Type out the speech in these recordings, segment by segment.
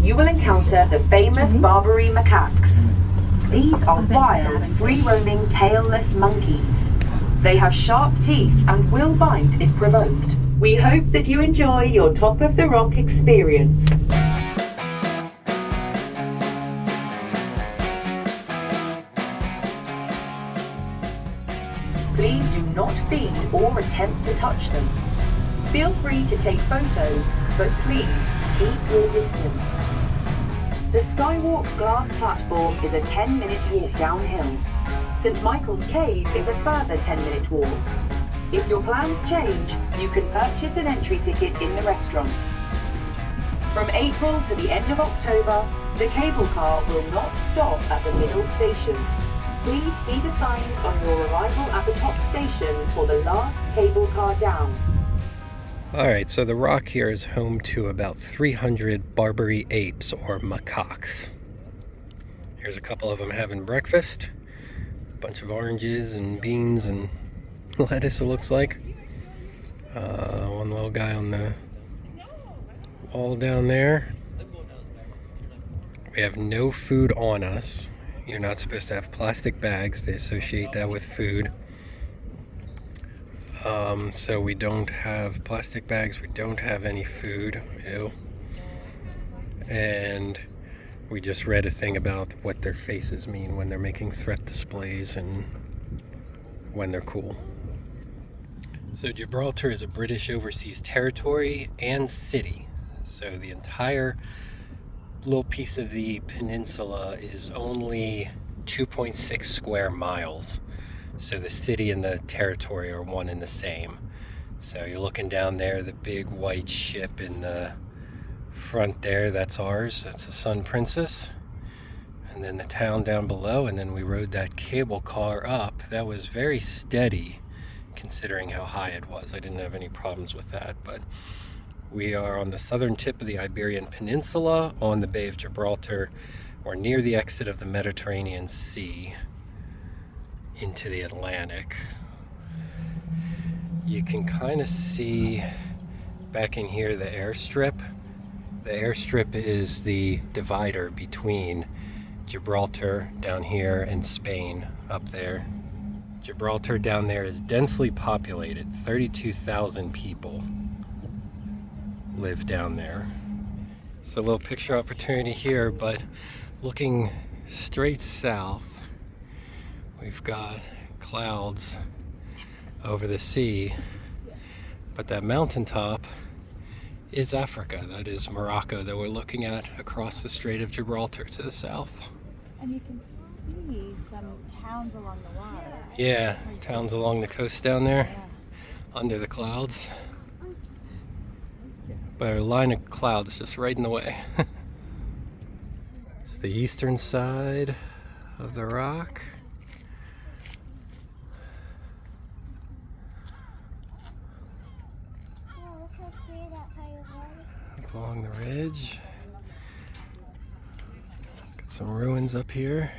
you will encounter the famous Barbary macaques. These are wild, free-roaming, tailless monkeys. They have sharp teeth and will bite if provoked. We hope that you enjoy your Top of the Rock experience. Please do not feed or attempt to touch them. Feel free to take photos, but please keep your distance. The Skywalk glass platform is a 10-minute walk downhill. St. Michael's Cave is a further 10-minute walk. If your plans change, you can purchase an entry ticket in the restaurant. From April to the end of October, the cable car will not stop at the middle station. Please see the signs on your arrival at the top station for the last cable car down. Alright, so the rock here is home to about 300 Barbary apes, or macaques. Here's a couple of them having breakfast. A bunch of oranges and beans and lettuce, it looks like. One little guy on the wall down there. We have no food on us. You're not supposed to have plastic bags. They associate that with food. So we don't have plastic bags. We don't have any food. Ew. And we just read a thing about what their faces mean when they're making threat displays and when they're cool. So Gibraltar is a British overseas territory and city. So the entire little piece of the peninsula is only 2.6 square miles. So the city and the territory are one and the same. So you're looking down there, the big white ship in the front there, that's ours. That's the Sun Princess. And then the town down below, and then we rode that cable car up. That was very steady considering how high it was. I didn't have any problems with that, but we are on the southern tip of the Iberian Peninsula on the Bay of Gibraltar. We're near the exit of the Mediterranean Sea into the Atlantic. You can kind of see back in here the airstrip. The airstrip is the divider between Gibraltar down here and Spain up there. Gibraltar down there is densely populated. 32,000 people live down there. It's a little picture opportunity here, but looking straight south, we've got clouds over the sea, but that mountaintop is Africa. That is Morocco that we're looking at across the Strait of Gibraltar to the south. And you can see some towns along the water. Yeah, towns along the coast down there, under the clouds. But a line of clouds just right in the way. It's the eastern side of the rock. Up along the ridge. Got some ruins up here.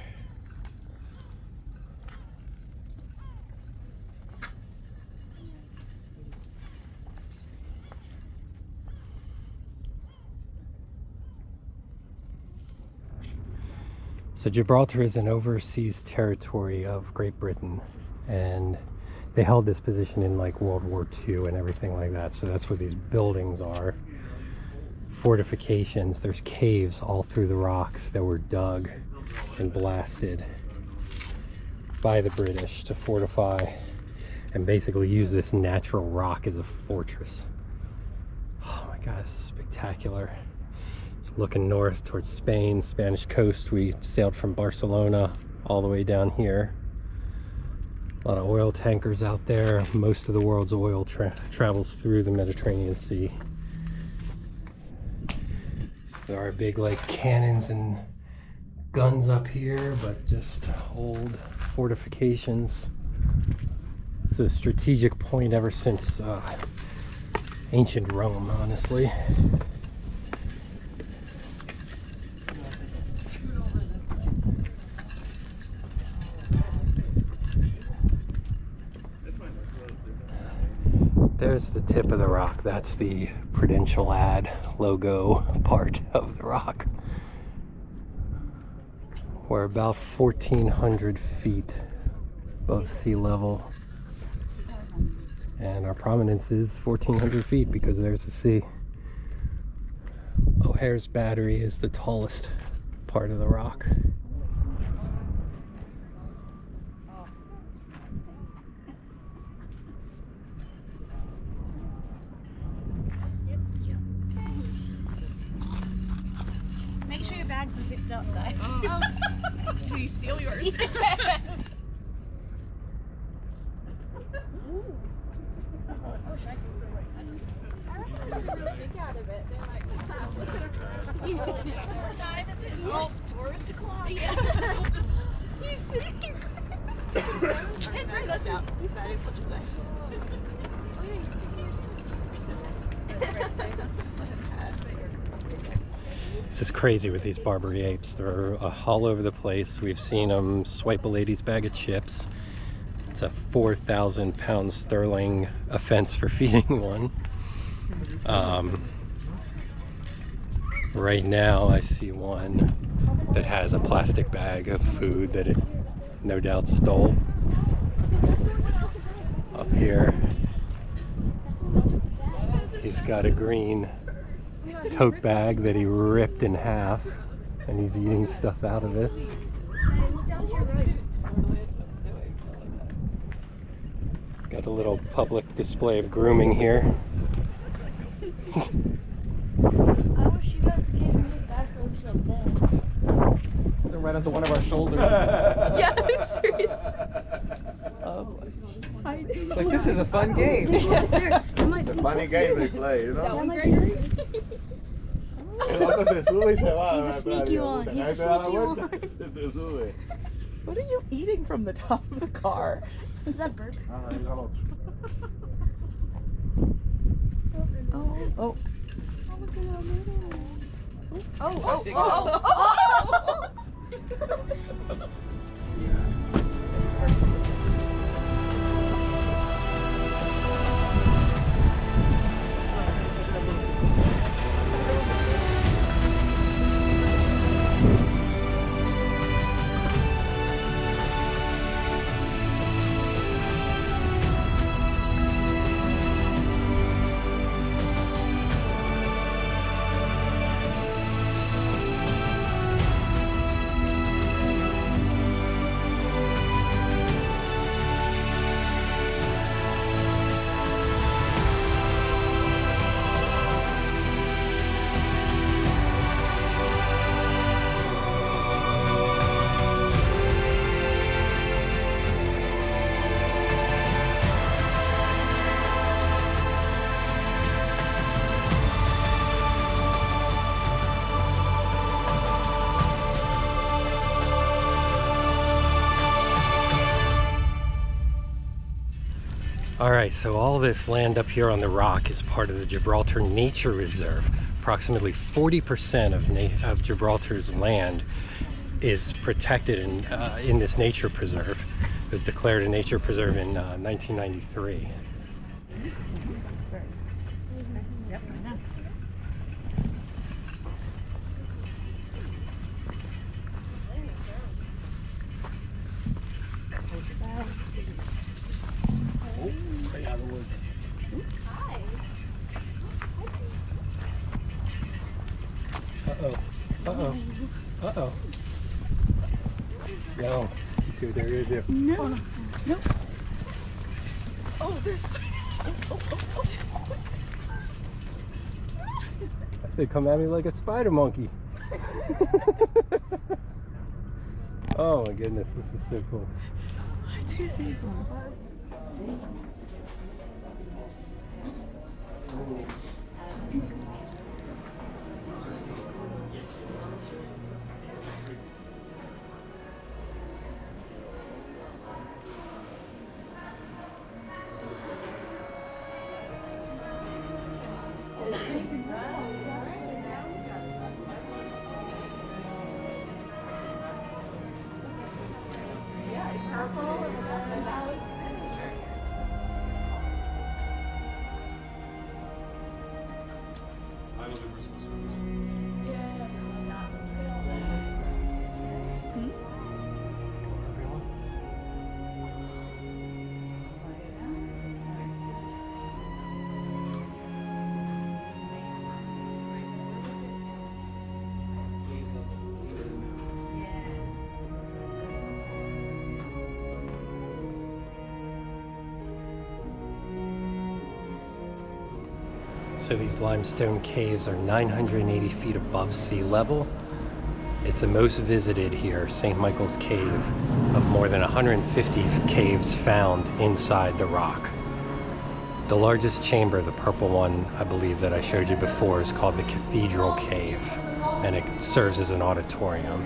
So Gibraltar is an overseas territory of Great Britain, and they held this position in like World War II and everything like that. So that's where these buildings are. Fortifications. There's caves all through the rocks that were dug and blasted by the British to fortify and basically use this natural rock as a fortress. Oh my God, this is spectacular. It's looking north towards Spain, Spanish coast. We sailed from Barcelona all the way down here. A lot of oil tankers out there. Most of the world's oil travels through the Mediterranean Sea. So there are big like cannons and guns up here, but just old fortifications. It's a strategic point ever since ancient Rome, honestly. There's the tip of the rock. That's the Prudential ad logo part of the rock. We're about 1,400 feet above sea level. And our prominence is 1,400 feet because there's the sea. O'Hare's Battery is the tallest part of the rock. Make sure your bags are zipped up, guys. Did he steal yours? Oh, tourist o'clock. Yeah. He's sitting. Bring that out. Put this way. Oh yeah, he's picking his toes. Let's just let him have. This is crazy with these Barbary apes. They're all over the place. We've seen them swipe a lady's bag of chips. It's a 4,000 pound sterling offense for feeding one. Right now I see one that has a plastic bag of food that it no doubt stole. Up here he's got a green tote bag that he ripped in half and he's eating stuff out of it. Got a little public display of grooming here. I wish you guys gave me backwards up there. They're right onto one of our shoulders. Yeah, I'm serious. It's like, this is a fun game. It's a funny game they play, you know? El otro se sube y se va. He's a sneaky one. He's a sneaky one. Se sube. What are you eating from the top of the car? Is that burger? Ah, ahí va el otro. Oh. Alright, so all this land up here on the rock is part of the Gibraltar Nature Reserve. Approximately 40% of Gibraltar's land is protected in this nature preserve. It was declared a nature preserve in 1993. Right out of the woods. Hi. Uh-oh. Uh-oh. Uh-oh. No. You see what they're gonna do? No. Nope. Oh, there's. I said, come at me like a spider monkey. Oh my goodness, this is so cool. So these limestone caves are 980 feet above sea level. It's the most visited here, St. Michael's Cave, of more than 150 caves found inside the rock. The largest chamber, the purple one, I believe that I showed you before, is called the Cathedral Cave, and it serves as an auditorium.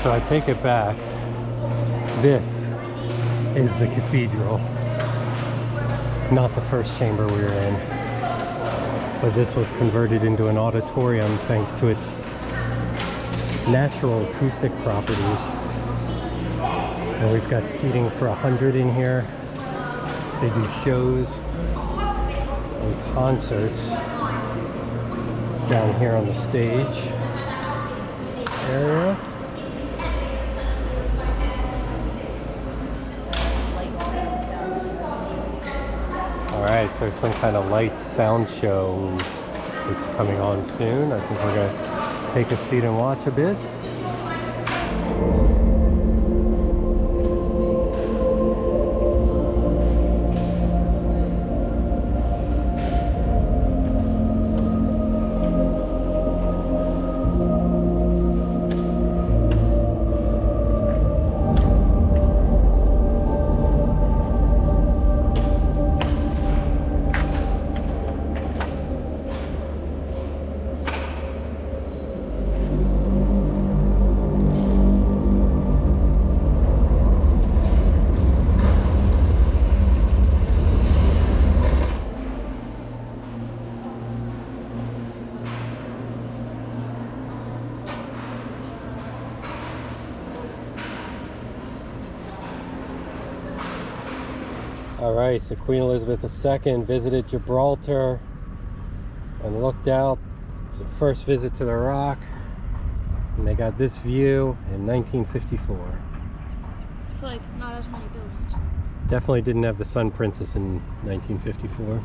So I take it back. This is the cathedral, not the first chamber we were in, but this was converted into an auditorium thanks to its natural acoustic properties. And we've got seating for 100 in here. They do shows and concerts down here on the stage area. Alright, so some kind of light sound show that's coming on soon. I think we're going to take a seat and watch a bit. Alright, so Queen Elizabeth II visited Gibraltar and looked out. It's her first visit to the rock, and they got this view in 1954. So like not as many buildings. Definitely didn't have the Sun Princess in 1954.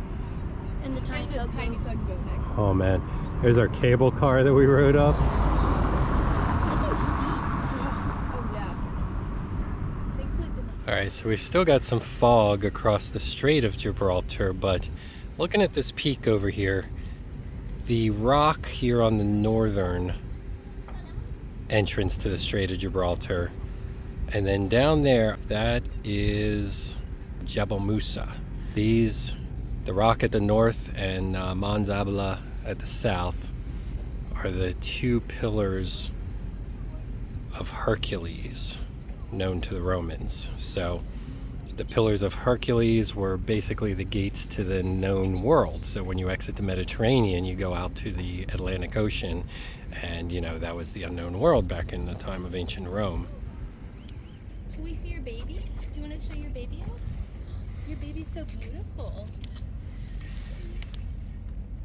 And the tiny tugboat next. Oh man, there's our cable car that we rode up. Alright, so we've still got some fog across the Strait of Gibraltar, but looking at this peak over here, the rock here on the northern entrance to the Strait of Gibraltar, and then down there, that is Jebel Musa. These, the rock at the north and Mons Abla at the south, are the two pillars of Hercules known to the Romans. So the pillars of Hercules were basically the gates to the known world. So when you exit the Mediterranean, you go out to the Atlantic Ocean, and you know, that was the unknown world back in the time of ancient Rome. Can we see your baby? Do you want to show your baby off? Your baby's so beautiful.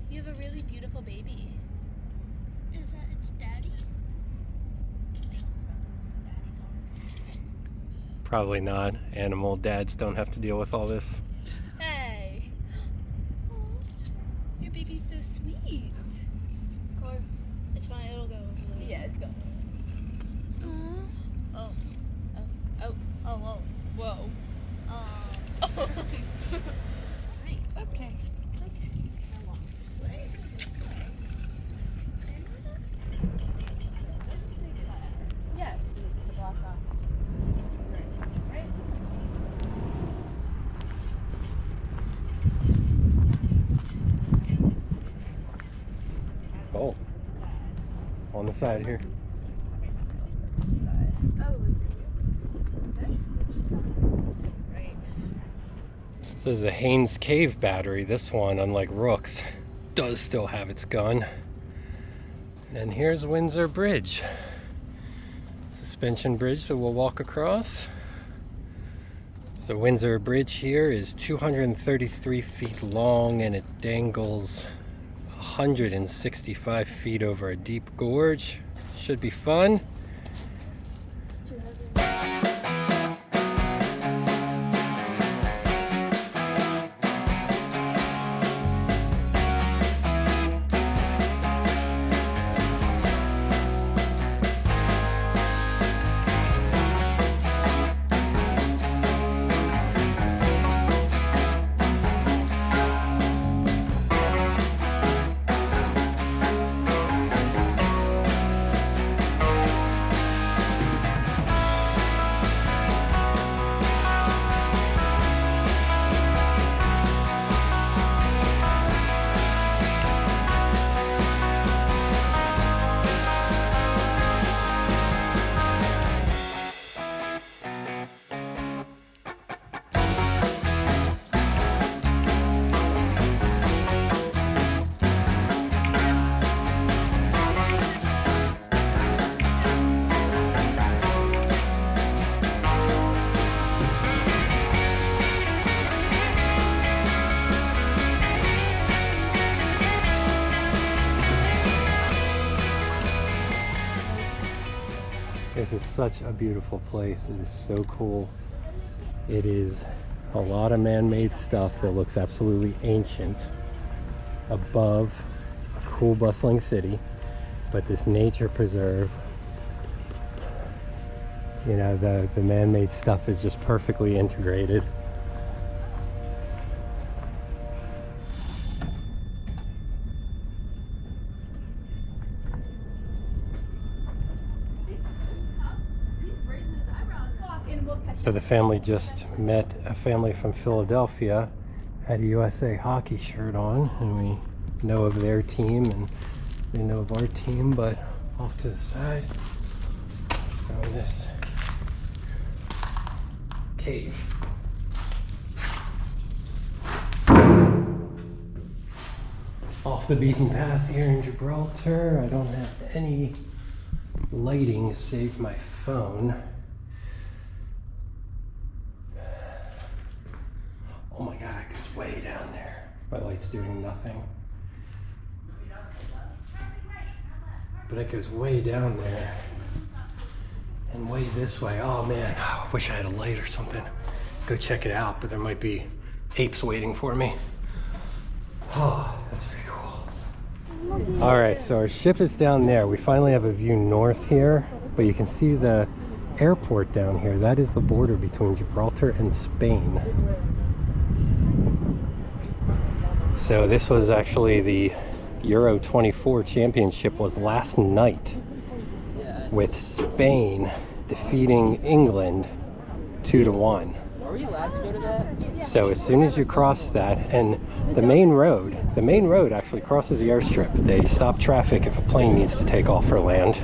You have a really beautiful baby. Is that its daddy? Probably not. Animal dads don't have to deal with all this. Hey. Aw, your baby's so sweet. Car. It's fine, it'll go. Yeah, it's going. Oh. Oh. Oh, whoa. Whoa. Right. Okay. Now walk this way. Yes, the block off. Oh, on the side here. This is a Haynes Cave battery. This one, unlike Rook's, does still have its gun. And here's Windsor Bridge. Suspension bridge that we'll walk across. So Windsor Bridge here is 233 feet long, and it dangles 165 feet over a deep gorge. Should be fun. This is such a beautiful place. It is so cool. It is a lot of man-made stuff that looks absolutely ancient above a cool bustling city, but this nature preserve, you know, the man-made stuff is just perfectly integrated. So the family just met a family from Philadelphia, had a USA hockey shirt on, and we know of their team and they know of our team. But off to the side, found this cave. Off the beaten path here in Gibraltar. I don't have any lighting save my phone. Oh my god, it goes way down there. My light's doing nothing. But it goes way down there. And way this way. Oh man, I wish I had a light or something. Go check it out, but there might be apes waiting for me. Oh, that's pretty cool. Alright, so our ship is down there. We finally have a view north here, but you can see the airport down here. That is the border between Gibraltar and Spain. So this was actually the Euro 24 championship was last night, with Spain defeating England 2-1. Are we allowed to go to that? So as soon as you cross that, and the main road actually crosses the airstrip. They stop traffic if a plane needs to take off or land.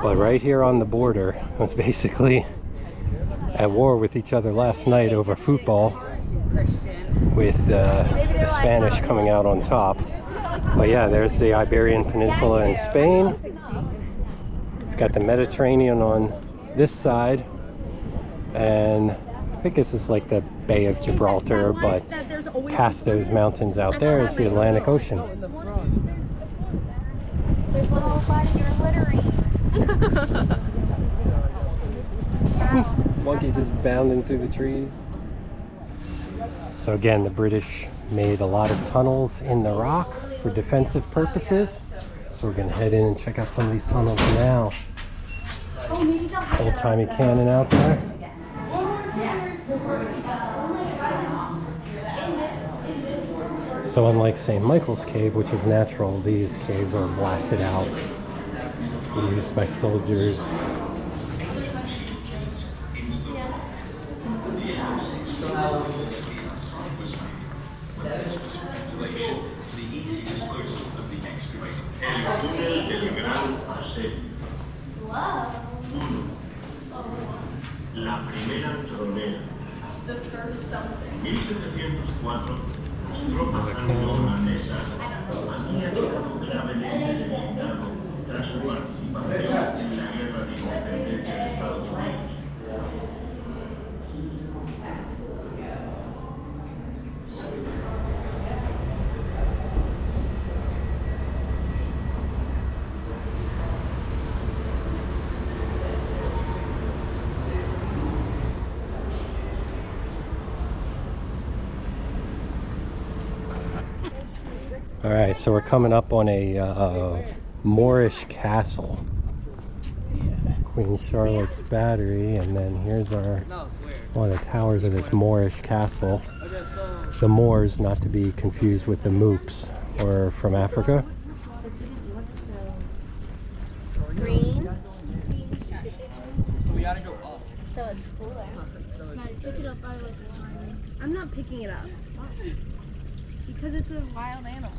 But right here on the border was basically at war with each other last night over football, with the Spanish coming out on top. But yeah, there's the Iberian Peninsula in Spain. We've got the Mediterranean on this side, and I think this is like the Bay of Gibraltar, but past those mountains out there is the Atlantic Ocean. There's little buddy, you're littering. Monkey just bounding through the trees. So again, the British made a lot of tunnels in the rock for defensive purposes. So we're gonna head in and check out some of these tunnels now. Old-timey cannon out there. So unlike St. Michael's Cave, which is natural, these caves are blasted out, used by soldiers. The first something. 1704, tropas anglo-holandesas habían quedado gravemente debilitado tras su participación en la guerra de independencia de Estados Unidos. All right, so we're coming up on a Moorish castle, Queen Charlotte's Battery, and then here's one of the towers of this Moorish castle. The Moors, not to be confused with the Moops, or from Africa. Green. So we gotta go up. So it's cooler. Pick it up by like the time. I'm not picking it up. Because it's a wild animal.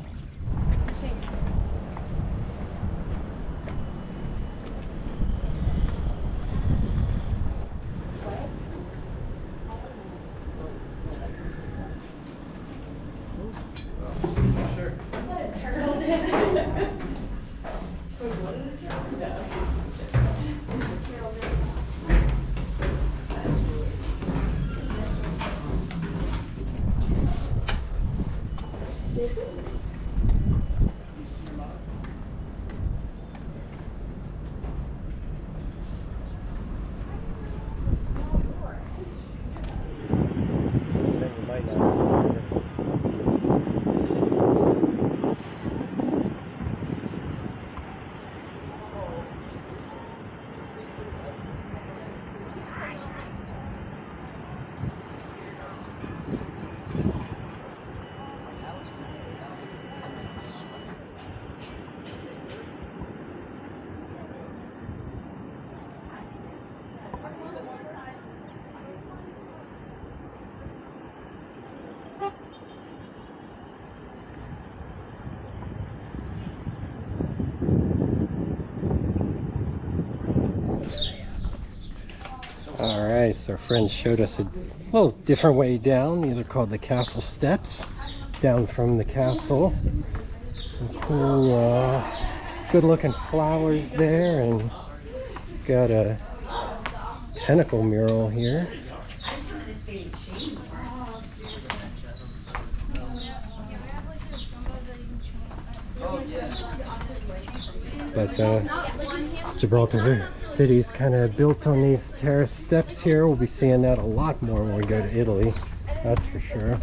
Sure. What a turtle did. Alright, so our friend showed us a little different way down. These are called the castle steps. Down from the castle. Some cool, good looking flowers there, and got a tentacle mural here. But Gibraltar city's kind of built on these terrace steps here. We'll be seeing that a lot more when we go to Italy, that's for sure.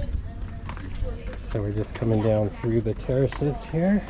So we're just coming down through the terraces here.